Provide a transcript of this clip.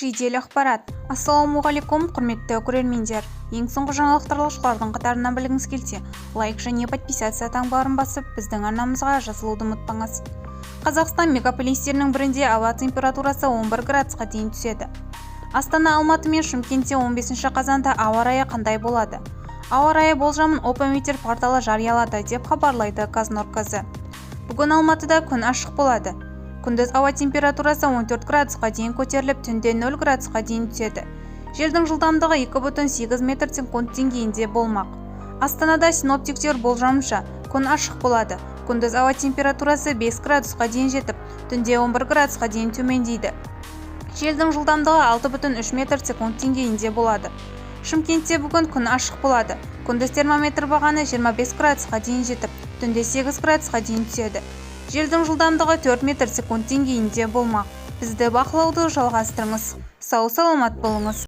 Жедел ақпарат. Ассалаумағалейкум, құрметті көрермендер. Ең соңғы жаңалықтарлаушылардың қатарынан білгіңіз келсе, лайк және подписация таңбаларын басып, біздің арнамызға жазылуды ұмытпаңыз. Қазақстан мегаполистерінің бірінде ауа температурасы 11 градусқа дейін түседі. Астана, Алматы мен Шымкентте 15 қазанда ауа райы қандай болады? Ауа райы болжамын Опометр порталы жариялады деп хабарлайды Қазнұр.кз. Бүгін Алматыда күн ашық болады. Күндіз ауа температурасы 14 градусқа дейін көтеріліп, түнде 0 градусқа дейін түседі. Желдің жылдамдығы 2,8 метр секунд деңгейінде болмақ. Астанада синоптиктер болжамынша күн ашық болады. Күндіз ауа температурасы 5 градусқа дейін жетіп, түнде 11 градусқа дейін төмендейді. Желдің жылдамдығы 6,3 метр секунд деңгейінде болады. Шымкентте бүгін күн ашық болады. Күндіз термометр бағаны 25 градусқа дейін жетіп, түнде 8 градусқа дейін түседі. Желдің жылдамдығы 4 метр секунд деңгейінде болмақ. Бізді бақылауды жалғастырыңыз. Сау саламат болыңыз.